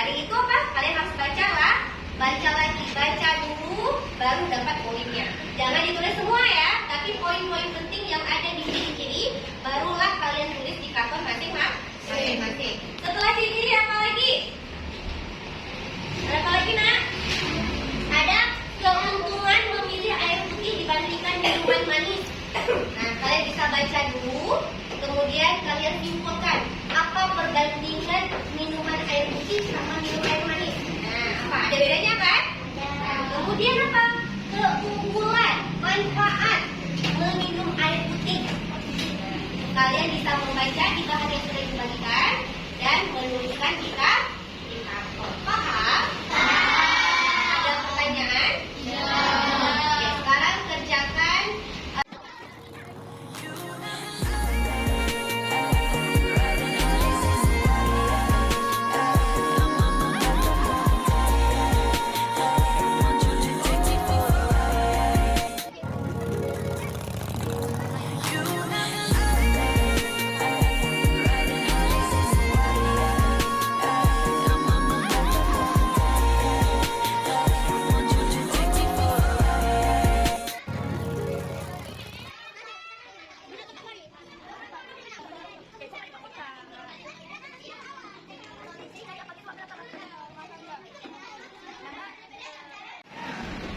Hari itu apa? Kalian harus baca lah. Baca lagi, baca dulu, baru dapat poinnya. Jangan ditulis semua ya, tapi poin-poin penting yang ada di ciri-ciri, barulah kalian tulis di karton masing-masing. Setelah ciri-ciri apa lagi? Ada apa lagi, nak? Ada keuntungan memilih air putih dibandingkan minuman manis. Nah, kalian bisa baca dulu, kemudian kalian simpulkan apa perbandingan minuman air putih sama minum air manis. Nah, apa? Ada bedanya kan? Nah, kemudian apa? Keunggulan, manfaat meminum air putih. Kalian bisa membaca di bahan yang sudah dibagikan dan menuliskan di karton. Paham? Ada pertanyaan? Oke, sekarang kerjakan.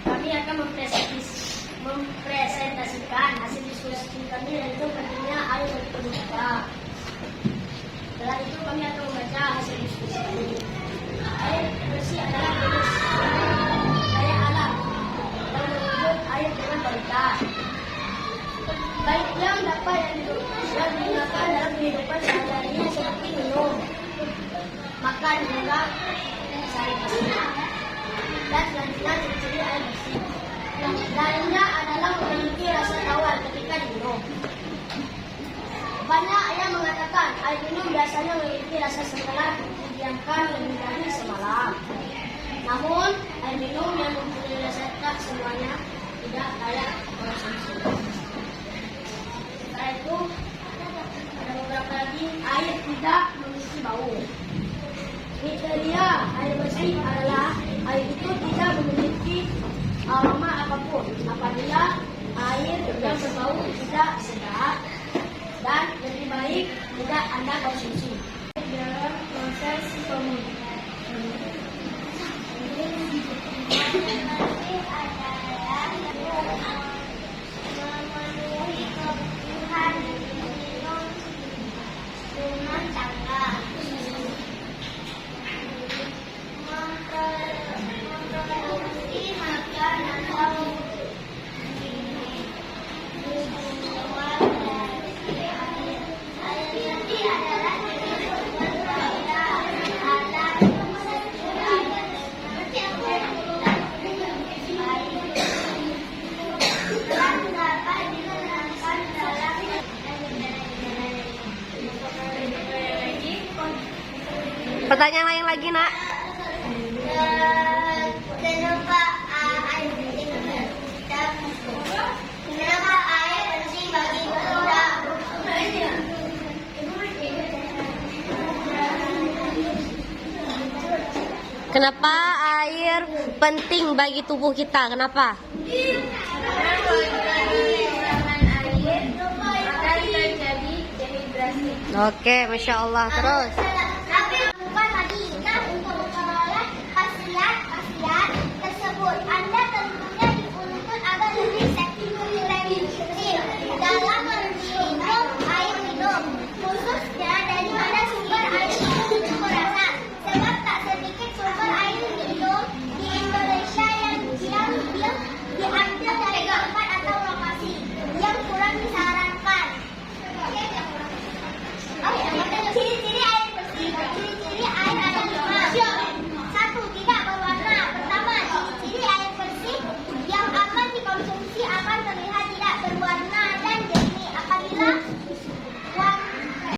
Kami akan mempresentasikan hasil diskusi kami, yaitu pentingnya air bagi pendidikan. Setelah itu kami akan membaca hasil diskusi kami. Air bersih adalah jenis daya alam dan menyebut air dengan kualitas. Baik yang dapat yang digunakan dalam kehidupan sehari-harinya seperti minum, makan, juga sanitasi. Dan selanjutnya ciri-ciri air bersih. Darinya adalah memiliki rasa tawar ketika diminum. Banyak yang mengatakan air minum biasanya memiliki rasa setelah didiamkan lebih dari semalam. Namun, air minum yang mempunyai rasa tak semuanya tidak layak konsumsi. Setelah itu, ada beberapa lagi air tidak memiliki bau. Kriteria air bersih adalah air itu tidak memiliki aroma apapun apabila air yang berbau tidak sedap dan lebih baik tidak Anda konsumsi. Dalam proses memenuhi kebutuhan minum dengan tanggal. Memproduksi makanan atau minuman dari air. Air putih adalah jenis obat pada alat dan dapat digunakan dalam Pertanyaan lain lagi, nak? Kenapa air penting? Kenapa air penting bagi kita? Kenapa air penting bagi tubuh kita? Kenapa? Oke, Masya Allah. Terus?